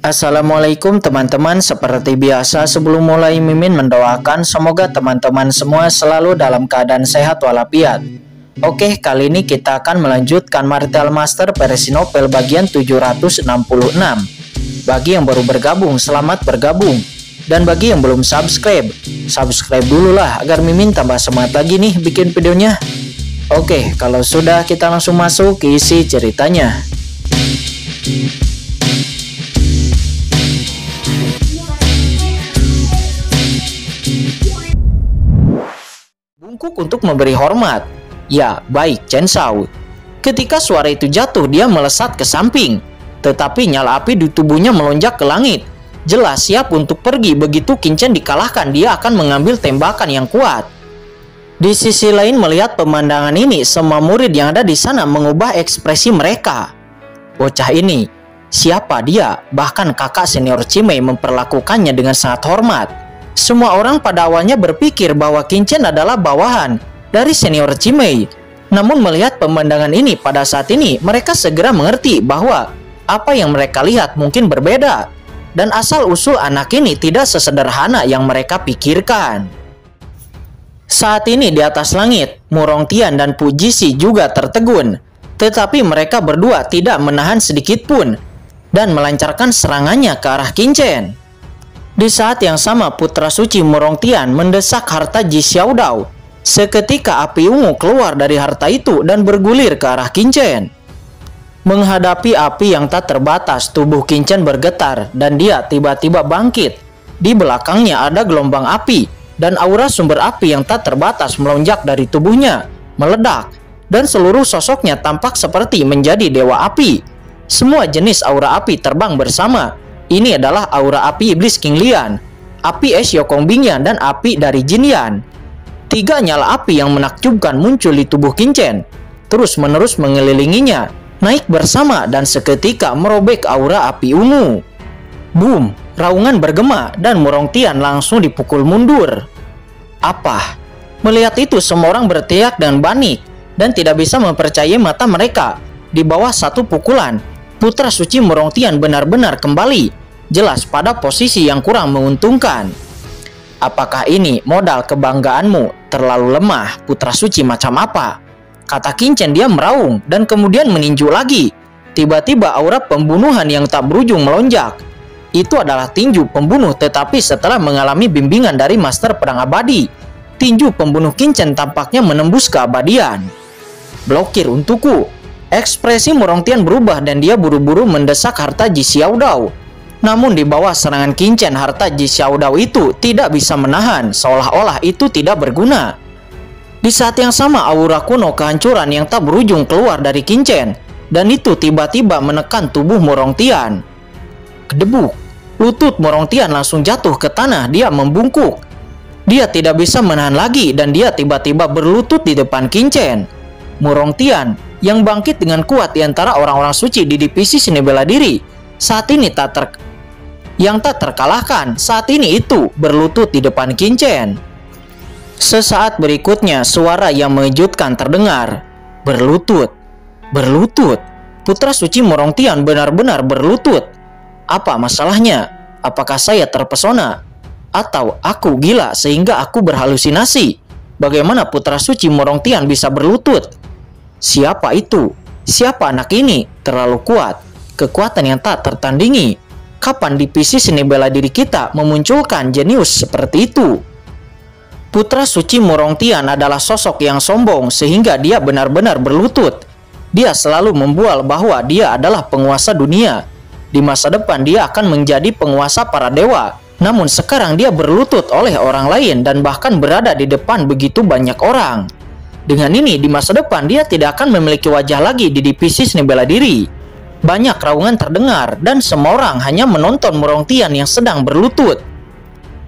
Assalamualaikum teman-teman, seperti biasa sebelum mulai Mimin mendoakan semoga teman-teman semua selalu dalam keadaan sehat walafiat. Oke, kali ini kita akan melanjutkan Martial Master versi novel bagian 766. Bagi yang baru bergabung, selamat bergabung. Dan bagi yang belum subscribe, subscribe dulu lah agar Mimin tambah semangat lagi nih bikin videonya. Oke, kalau sudah kita langsung masuk ke isi ceritanya. Bungkuk untuk memberi hormat. Ya, baik Chen Shao. Ketika suara itu jatuh, dia melesat ke samping. Tetapi nyala api di tubuhnya melonjak ke langit. Jelas siap untuk pergi. Begitu Qin Chen dikalahkan, dia akan mengambil tembakan yang kuat. Di sisi lain, melihat pemandangan ini, semua murid yang ada di sana mengubah ekspresi mereka. Bocah ini, siapa dia? Bahkan kakak senior Chimei memperlakukannya dengan sangat hormat. Semua orang pada awalnya berpikir bahwa Qin Chen adalah bawahan dari senior Chimei. Namun melihat pemandangan ini pada saat ini, mereka segera mengerti bahwa apa yang mereka lihat mungkin berbeda. Dan asal-usul anak ini tidak sesederhana yang mereka pikirkan. Saat ini di atas langit, Mu Rongtian dan Pu Jisi juga tertegun. Tetapi mereka berdua tidak menahan sedikit pun dan melancarkan serangannya ke arah Qin Chen. Di saat yang sama, putra suci Mu Rongtian mendesak harta Ji Xiaodao. Seketika api ungu keluar dari harta itu dan bergulir ke arah Qin Chen. Menghadapi api yang tak terbatas, tubuh Qin Chen bergetar dan dia tiba-tiba bangkit. Di belakangnya ada gelombang api dan aura sumber api yang tak terbatas melonjak dari tubuhnya, meledak, dan seluruh sosoknya tampak seperti menjadi dewa api. Semua jenis aura api terbang bersama. Ini adalah aura api iblis King Lian, api es Yokong Bingyan, dan api dari Jin Yan. Tiga nyala api yang menakjubkan muncul di tubuh Qin Chen, terus-menerus mengelilinginya, naik bersama dan seketika merobek aura api ungu. Boom, raungan bergema dan Mu Rongtian langsung dipukul mundur. Apa? Melihat itu semua orang berteriak dengan panik dan tidak bisa mempercayai mata mereka. Di bawah satu pukulan, putra suci Mu Rongtian benar-benar kembali, jelas pada posisi yang kurang menguntungkan. Apakah ini modal kebanggaanmu? Terlalu lemah, putra suci macam apa? Kata Qin Chen. Dia meraung dan kemudian meninju lagi. Tiba-tiba aura pembunuhan yang tak berujung melonjak. Itu adalah tinju pembunuh, tetapi setelah mengalami bimbingan dari master perang abadi, tinju pembunuh Qin Chen tampaknya menembus keabadian. Blokir untukku. Ekspresi Mu Rongtian berubah dan dia buru-buru mendesak harta Ji Xiaodao. Namun di bawah serangan Qin Chen, harta Ji Xiaodao itu tidak bisa menahan, seolah-olah itu tidak berguna. Di saat yang sama, aura kuno kehancuran yang tak berujung keluar dari Qin Chen, dan itu tiba-tiba menekan tubuh Mu Rongtian. Kedebuk, lutut Mu Rongtian langsung jatuh ke tanah, dia membungkuk. Dia tidak bisa menahan lagi dan dia tiba-tiba berlutut di depan Qin Chen. Mu Rongtian yang bangkit dengan kuat di antara orang-orang suci di divisi seni bela diri, saat ini tak terkalahkan, saat ini itu berlutut di depan Qin Chen. Sesaat berikutnya, suara yang mengejutkan terdengar. Berlutut. Berlutut. Putra suci Mu Rongtian benar-benar berlutut. Apa masalahnya? Apakah saya terpesona? Atau aku gila sehingga aku berhalusinasi? Bagaimana putra suci Mu Rongtian bisa berlutut? Siapa itu? Siapa anak ini? Terlalu kuat. Kekuatan yang tak tertandingi. Kapan divisi seni bela diri kita memunculkan jenius seperti itu? Putra suci Mu Rongtian adalah sosok yang sombong sehingga dia benar-benar berlutut. Dia selalu membual bahwa dia adalah penguasa dunia. Di masa depan dia akan menjadi penguasa para dewa. Namun sekarang dia berlutut oleh orang lain dan bahkan berada di depan begitu banyak orang. Dengan ini di masa depan dia tidak akan memiliki wajah lagi di divisi seni bela diri. Banyak raungan terdengar dan semua orang hanya menonton Mu Rongtian yang sedang berlutut.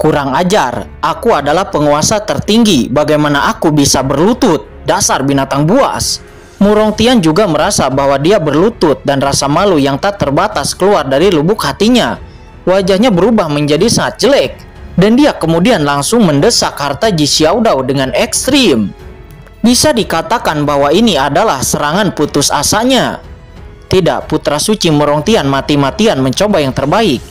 Kurang ajar, aku adalah penguasa tertinggi, bagaimana aku bisa berlutut? Dasar binatang buas. Mu Rongtian juga merasa bahwa dia berlutut dan rasa malu yang tak terbatas keluar dari lubuk hatinya. Wajahnya berubah menjadi sangat jelek dan dia kemudian langsung mendesak harta Ji Xiaodao dengan ekstrim. Bisa dikatakan bahwa ini adalah serangan putus asanya. Tidak, putra suci Morongtian mati-matian mencoba yang terbaik.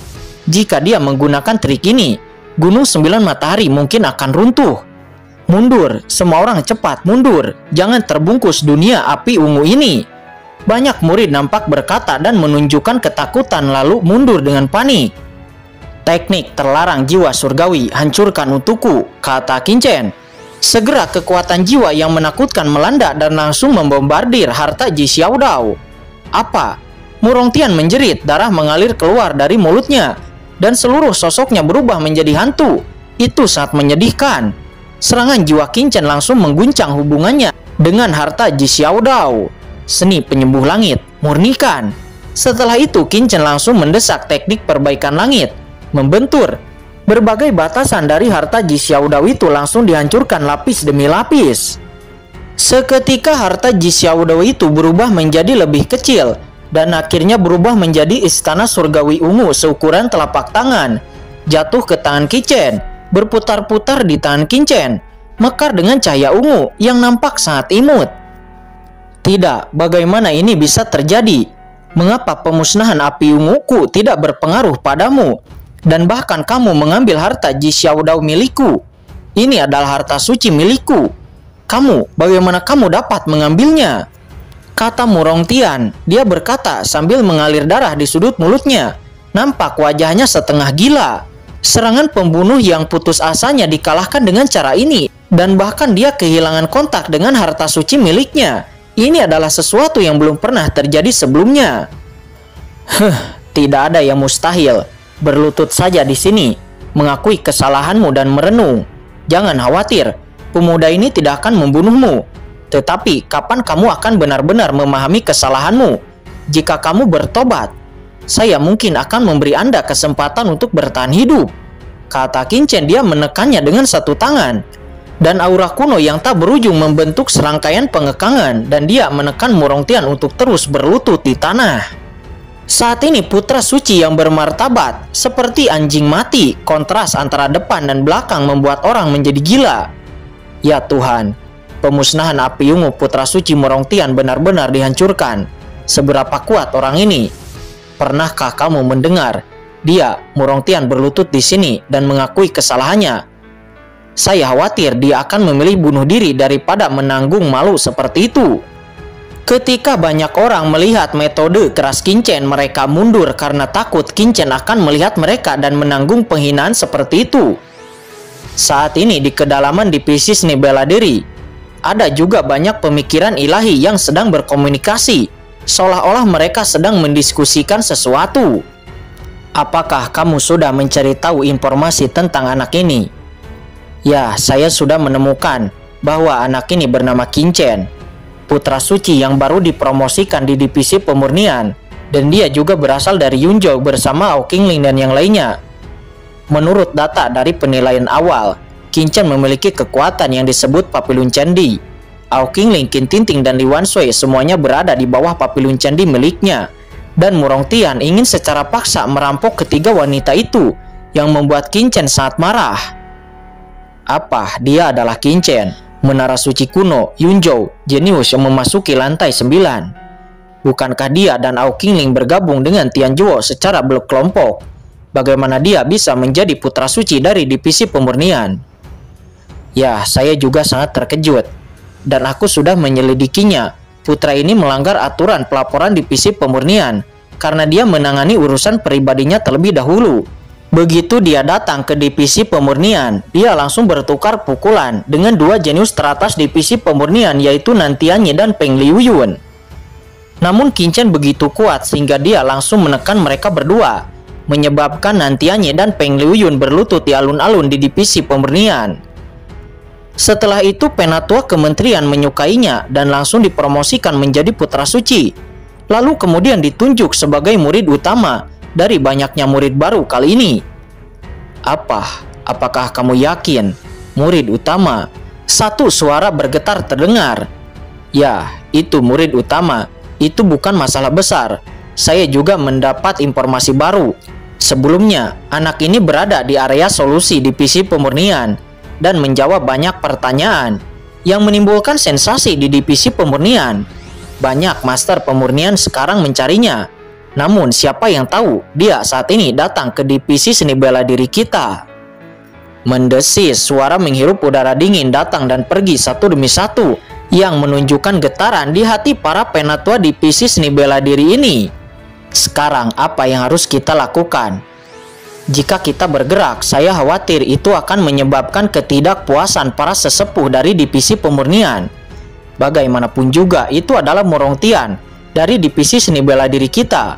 Jika dia menggunakan trik ini, Gunung 9 Matahari mungkin akan runtuh. Mundur, semua orang cepat mundur. Jangan terbungkus dunia api ungu ini. Banyak murid nampak berkata dan menunjukkan ketakutan lalu mundur dengan panik. Teknik terlarang jiwa surgawi, hancurkan untukku, kata Qinchen. Segera kekuatan jiwa yang menakutkan melanda dan langsung membombardir harta Ji Xiaodao. Apa? Morongtian menjerit, darah mengalir keluar dari mulutnya. Dan seluruh sosoknya berubah menjadi hantu. Itu sangat menyedihkan. Serangan jiwa Qinchen langsung mengguncang hubungannya dengan harta Ji Xiaodao. Seni penyembuh langit, murnikan. Setelah itu Qinchen langsung mendesak teknik perbaikan langit, membentur. Berbagai batasan dari harta Ji Xiaodao itu langsung dihancurkan lapis demi lapis. Seketika harta Ji Xiaodao itu berubah menjadi lebih kecil dan akhirnya berubah menjadi istana surgawi ungu seukuran telapak tangan. Jatuh ke tangan Qinchen, berputar-putar di tangan Qinchen, mekar dengan cahaya ungu yang nampak sangat imut. Tidak, bagaimana ini bisa terjadi? Mengapa pemusnahan api unguku tidak berpengaruh padamu? Dan bahkan kamu mengambil harta Ji Xiaodao milikku. Ini adalah harta suci milikku. Kamu, bagaimana kamu dapat mengambilnya? Kata Morongtian. Dia berkata sambil mengalir darah di sudut mulutnya. Nampak wajahnya setengah gila. Serangan pembunuh yang putus asanya dikalahkan dengan cara ini. Dan bahkan dia kehilangan kontak dengan harta suci miliknya. Ini adalah sesuatu yang belum pernah terjadi sebelumnya. Tidak ada yang mustahil. Berlutut saja di sini, mengakui kesalahanmu dan merenung. Jangan khawatir, pemuda ini tidak akan membunuhmu. Tetapi kapan kamu akan benar-benar memahami kesalahanmu? Jika kamu bertobat, saya mungkin akan memberi Anda kesempatan untuk bertahan hidup. Kata Qinchen, dia menekannya dengan satu tangan. Dan aura kuno yang tak berujung membentuk serangkaian pengekangan dan dia menekan Morongtian untuk terus berlutut di tanah. Saat ini putra suci yang bermartabat seperti anjing mati, kontras antara depan dan belakang membuat orang menjadi gila. Ya Tuhan, pemusnahan api ungu putra suci Morongtian benar-benar dihancurkan. Seberapa kuat orang ini? Pernahkah kamu mendengar dia, Morongtian, berlutut di sini dan mengakui kesalahannya? Saya khawatir dia akan memilih bunuh diri daripada menanggung malu seperti itu. Ketika banyak orang melihat metode keras Qinchen, mereka mundur karena takut Qinchen akan melihat mereka dan menanggung penghinaan seperti itu. Saat ini di kedalaman divisi seni bela diri, ada juga banyak pemikiran ilahi yang sedang berkomunikasi, seolah-olah mereka sedang mendiskusikan sesuatu. Apakah kamu sudah mencari tahu informasi tentang anak ini? Ya, saya sudah menemukan bahwa anak ini bernama Qinchen, putra suci yang baru dipromosikan di divisi pemurnian, dan dia juga berasal dari Yunzhou bersama Ao Qingling dan yang lainnya. Menurut data dari penilaian awal, Qinchen memiliki kekuatan yang disebut Papillon Candi. Ao Qingling, Qin Tinting, dan Li Wanshui semuanya berada di bawah Papillon Candi miliknya, dan Morongtian ingin secara paksa merampok ketiga wanita itu, yang membuat Qinchen sangat marah. Apa dia adalah Qinchen? Menara suci kuno, Yunzhou, jenius yang memasuki lantai 9. Bukankah dia dan Ao Qingling bergabung dengan Tian Zhuo secara berkelompok? Bagaimana dia bisa menjadi putra suci dari divisi pemurnian? Ya, saya juga sangat terkejut. Dan aku sudah menyelidikinya. Putra ini melanggar aturan pelaporan divisi pemurnian karena dia menangani urusan pribadinya terlebih dahulu. Begitu dia datang ke divisi pemurnian, dia langsung bertukar pukulan dengan dua jenius teratas divisi pemurnian, yaitu Nantianye dan Peng Liuyun. Namun Qinchen begitu kuat sehingga dia langsung menekan mereka berdua, menyebabkan Nantianye dan Peng Liuyun berlutut di alun-alun di divisi pemurnian. Setelah itu Penatua Kementerian menyukainya dan langsung dipromosikan menjadi putra suci. Lalu kemudian ditunjuk sebagai murid utama dari banyaknya murid baru kali ini. Apakah kamu yakin? Murid utama? Satu suara bergetar terdengar. Ya, itu murid utama. Itu bukan masalah besar. Saya juga mendapat informasi baru. Sebelumnya, anak ini berada di area solusi divisi pemurnian dan menjawab banyak pertanyaan yang menimbulkan sensasi di divisi pemurnian. Banyak master pemurnian sekarang mencarinya. Namun siapa yang tahu dia saat ini datang ke divisi seni bela diri kita. Mendesis, suara menghirup udara dingin datang dan pergi satu demi satu, yang menunjukkan getaran di hati para penatua divisi seni bela diri ini. Sekarang apa yang harus kita lakukan? Jika kita bergerak, saya khawatir itu akan menyebabkan ketidakpuasan para sesepuh dari divisi pemurnian. Bagaimanapun juga itu adalah Morongtian dari divisi seni bela diri kita.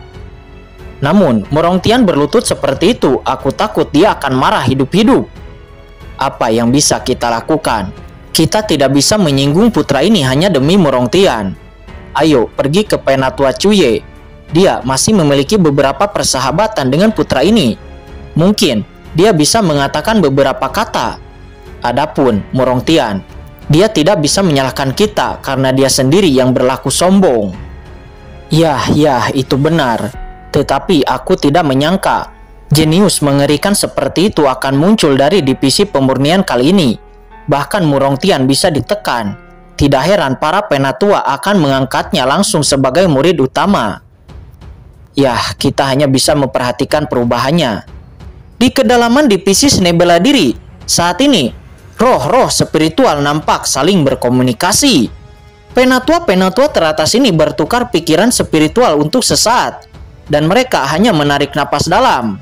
Namun Morongtian berlutut seperti itu, aku takut dia akan marah hidup-hidup. Apa yang bisa kita lakukan? Kita tidak bisa menyinggung putra ini hanya demi Morongtian. Ayo pergi ke Penatua Cuye. Dia masih memiliki beberapa persahabatan dengan putra ini. Mungkin dia bisa mengatakan beberapa kata. Adapun Morongtian, dia tidak bisa menyalahkan kita karena dia sendiri yang berlaku sombong. Ya, itu benar. Tetapi aku tidak menyangka jenius mengerikan seperti itu akan muncul dari divisi pemurnian kali ini. Bahkan Morongtian bisa ditekan. Tidak heran para penatua akan mengangkatnya langsung sebagai murid utama. Ya, kita hanya bisa memperhatikan perubahannya. Di kedalaman divisi seni bela diri, saat ini roh-roh spiritual nampak saling berkomunikasi. Penatua-penatua teratas ini bertukar pikiran spiritual untuk sesaat, dan mereka hanya menarik napas dalam.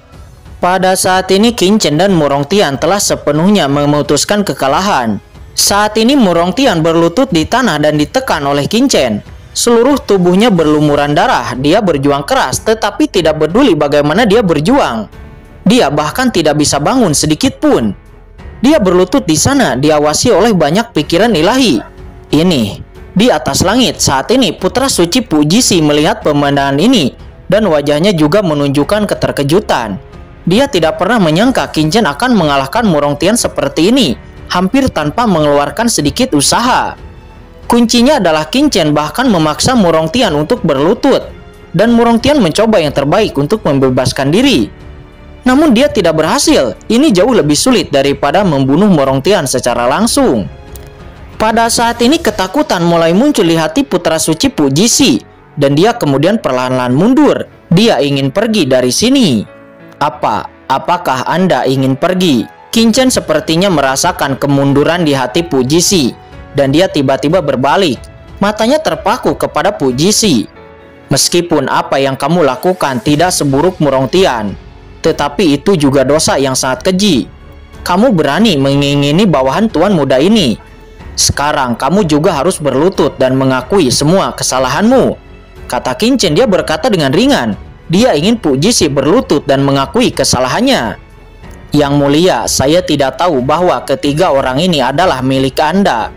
Pada saat ini Qingchen dan Morongtian telah sepenuhnya memutuskan kekalahan. Saat ini Morongtian berlutut di tanah dan ditekan oleh Qingchen. Seluruh tubuhnya berlumuran darah. Dia berjuang keras tetapi tidak peduli bagaimana dia berjuang. Dia bahkan tidak bisa bangun sedikit pun. Dia berlutut di sana diawasi oleh banyak pikiran ilahi. Ini di atas langit saat ini putra suci Pujisi melihat pemandangan ini dan wajahnya juga menunjukkan keterkejutan. Dia tidak pernah menyangka Qingchen akan mengalahkan Morongtian seperti ini, hampir tanpa mengeluarkan sedikit usaha. Kuncinya adalah Qingchen bahkan memaksa Morongtian untuk berlutut, dan Morongtian mencoba yang terbaik untuk membebaskan diri. Namun dia tidak berhasil. Ini jauh lebih sulit daripada membunuh Morongtian secara langsung. Pada saat ini ketakutan mulai muncul di hati putra suci Pujisi, dan dia kemudian perlahan-lahan mundur. Dia ingin pergi dari sini. Apakah Anda ingin pergi? Qingchen sepertinya merasakan kemunduran di hati Pujisi, dan dia tiba-tiba berbalik. Matanya terpaku kepada Pujisi. Meskipun apa yang kamu lakukan tidak seburuk Morongtian, tetapi itu juga dosa yang sangat keji. Kamu berani mengingini bawahan tuan muda ini. Sekarang kamu juga harus berlutut dan mengakui semua kesalahanmu, kata Qingchen. Dia berkata dengan ringan. Dia ingin Pujisi berlutut dan mengakui kesalahannya. Yang mulia, saya tidak tahu bahwa ketiga orang ini adalah milik Anda.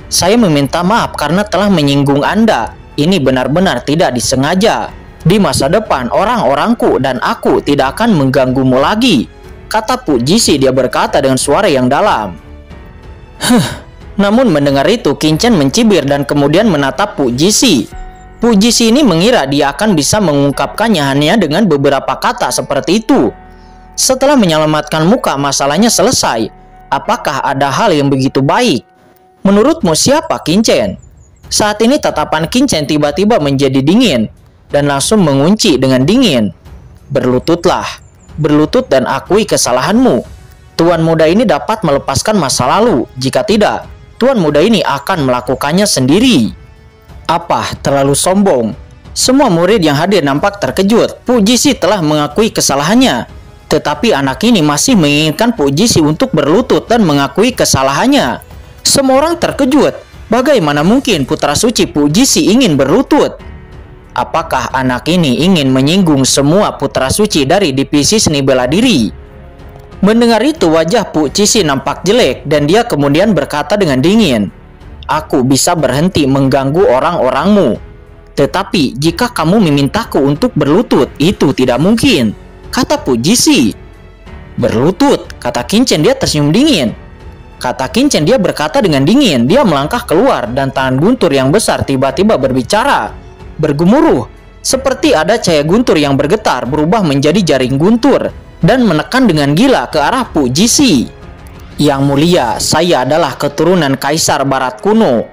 Saya meminta maaf karena telah menyinggung Anda. Ini benar-benar tidak disengaja. Di masa depan, orang-orangku dan aku tidak akan mengganggumu lagi, kata Pujisi. Dia berkata dengan suara yang dalam. Namun mendengar itu, Qingchen mencibir dan kemudian menatap Pujisi. Pujisi ini mengira dia akan bisa mengungkapkannya hanya dengan beberapa kata seperti itu. Setelah menyelamatkan muka, masalahnya selesai. Apakah ada hal yang begitu baik? Menurutmu siapa Qingchen? Saat ini tatapan Qingchen tiba-tiba menjadi dingin dan langsung mengunci dengan dingin. Berlututlah, berlutut dan akui kesalahanmu. Tuan muda ini dapat melepaskan masa lalu. Jika tidak, tuan muda ini akan melakukannya sendiri. Apa, terlalu sombong? Semua murid yang hadir nampak terkejut. Pujisi telah mengakui kesalahannya, tetapi anak ini masih menginginkan Pujisi untuk berlutut dan mengakui kesalahannya. Semua orang terkejut. Bagaimana mungkin putra suci Pujisi ingin berlutut? Apakah anak ini ingin menyinggung semua putra suci dari divisi seni bela diri? Mendengar itu, wajah Pujisi nampak jelek dan dia kemudian berkata dengan dingin, aku bisa berhenti mengganggu orang-orangmu. Tetapi jika kamu memintaku untuk berlutut, itu tidak mungkin, kata Pujisi. Berlutut, kata Qingchen. Dia tersenyum dingin. Kata Qingchen, dia berkata dengan dingin. Dia melangkah keluar dan tangan guntur yang besar tiba-tiba berbicara. Bergemuruh, seperti ada cahaya guntur yang bergetar berubah menjadi jaring guntur dan menekan dengan gila ke arah Pujisi. Yang mulia, saya adalah keturunan Kaisar Barat kuno.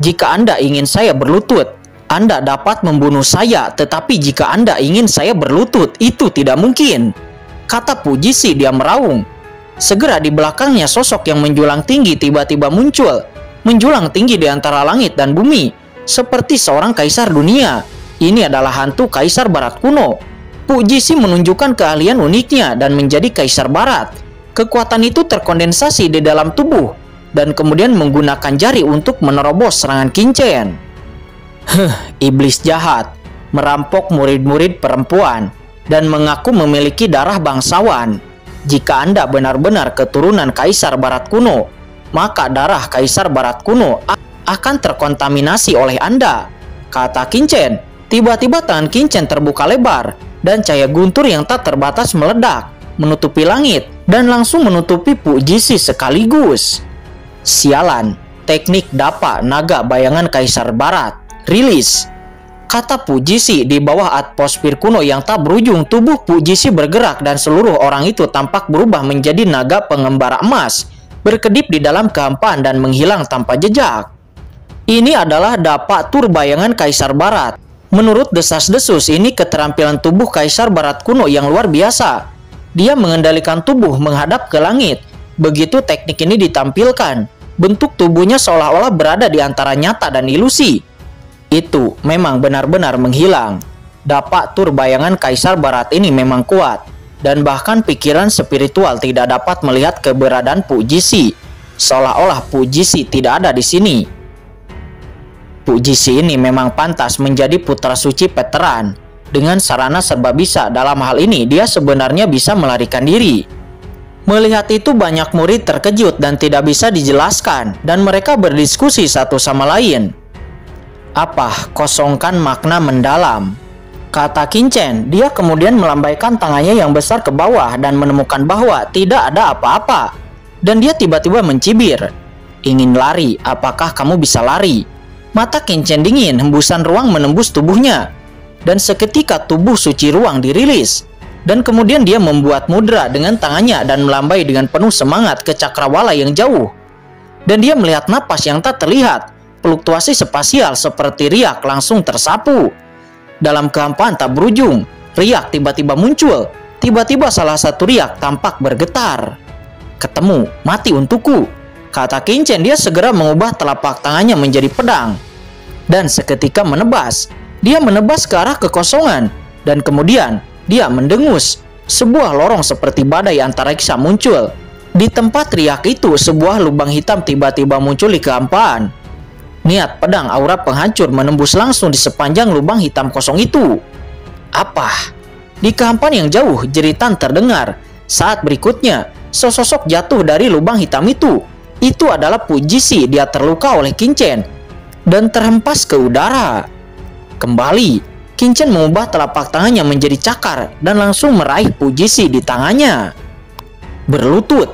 Jika Anda ingin saya berlutut, Anda dapat membunuh saya, tetapi jika Anda ingin saya berlutut, itu tidak mungkin," kata Fujisi. Dia meraung. Segera di belakangnya sosok yang menjulang tinggi tiba-tiba muncul, menjulang tinggi di antara langit dan bumi, seperti seorang kaisar dunia. Ini adalah hantu kaisar barat kuno. Fujisi menunjukkan keahlian uniknya dan menjadi kaisar barat. Kekuatan itu terkondensasi di dalam tubuh dan kemudian menggunakan jari untuk menerobos serangan Kincen. Iblis jahat, merampok murid-murid perempuan dan mengaku memiliki darah bangsawan. Jika Anda benar-benar keturunan kaisar barat kuno, maka darah kaisar barat kuno akan terkontaminasi oleh Anda, kata Kincen. Tiba-tiba tangan Kincen terbuka lebar dan cahaya guntur yang tak terbatas meledak, menutupi langit dan langsung menutupi Fujisi sekaligus. Sialan, teknik dapa naga bayangan kaisar barat. Rilis, kata Fujisi. Di bawah atmosfer kuno yang tak berujung, tubuh Fujisi bergerak dan seluruh orang itu tampak berubah menjadi naga pengembara emas, berkedip di dalam kehampaan dan menghilang tanpa jejak. Ini adalah dapa tur bayangan kaisar barat. Menurut desas-desus, ini keterampilan tubuh kaisar barat kuno yang luar biasa. Dia mengendalikan tubuh menghadap ke langit. Begitu teknik ini ditampilkan, bentuk tubuhnya seolah-olah berada di antara nyata dan ilusi. Itu memang benar-benar menghilang. Dapa tur bayangan kaisar barat ini memang kuat, dan bahkan pikiran spiritual tidak dapat melihat keberadaan Fujisi, seolah-olah Fujisi tidak ada di sini. Fujisi ini memang pantas menjadi putra suci veteran. Dengan sarana serba bisa, dalam hal ini dia sebenarnya bisa melarikan diri. Melihat itu banyak murid terkejut dan tidak bisa dijelaskan, dan mereka berdiskusi satu sama lain. "Apa? Kosongkan makna mendalam," kata Kincen. Dia kemudian melambaikan tangannya yang besar ke bawah dan menemukan bahwa tidak ada apa-apa. Dan dia tiba-tiba mencibir. "Ingin lari? Apakah kamu bisa lari?" Mata Kincen dingin, hembusan ruang menembus tubuhnya. Dan seketika tubuh suci ruang dirilis. Dan kemudian dia membuat mudra dengan tangannya dan melambai dengan penuh semangat ke cakrawala yang jauh. Dan dia melihat napas yang tak terlihat. Fluktuasi spasial seperti riak langsung tersapu. Dalam kehampaan tak berujung, riak tiba-tiba muncul. Tiba-tiba salah satu riak tampak bergetar. "Ketemu, mati untukku," kata Kincen. Dia segera mengubah telapak tangannya menjadi pedang. Dan seketika menebas. Dia menebas ke arah kekosongan. Dan kemudian dia mendengus. Sebuah lorong seperti badai antariksa muncul. Di tempat riak itu, sebuah lubang hitam tiba-tiba muncul di kehampaan. Niat pedang aura penghancur menembus langsung di sepanjang lubang hitam kosong itu. Apa? Di kehampaan yang jauh, jeritan terdengar. Saat berikutnya, sesosok jatuh dari lubang hitam itu. Itu adalah Fujisi. Dia terluka oleh Kincen dan terhempas ke udara. Kembali, Kincen mengubah telapak tangannya menjadi cakar dan langsung meraih Fujisi di tangannya. "Berlutut,"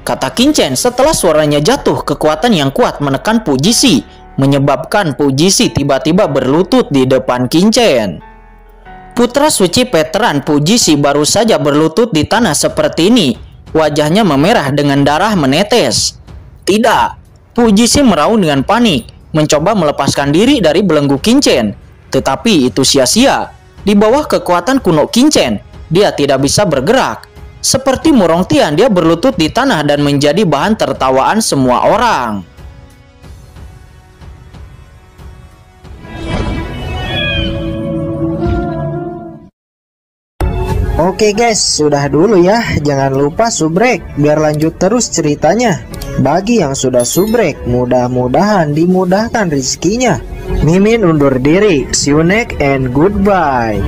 kata Kincen. Setelah suaranya jatuh, kekuatan yang kuat menekan Fujisi, menyebabkan Fujisi tiba-tiba berlutut di depan Kincen. Putra suci veteran Fujisi baru saja berlutut di tanah seperti ini. Wajahnya memerah dengan darah menetes. Tidak, Fujisi meraung dengan panik, mencoba melepaskan diri dari belenggu Kincen. Tetapi itu sia-sia. Di bawah kekuatan kuno Kincen, dia tidak bisa bergerak. Seperti Murong Tian, dia berlutut di tanah dan menjadi bahan tertawaan semua orang. Oke guys, sudah dulu ya. Jangan lupa subrek biar lanjut terus ceritanya. Bagi yang sudah subrek, mudah-mudahan dimudahkan rezekinya. Mimin undur diri. See you next and goodbye.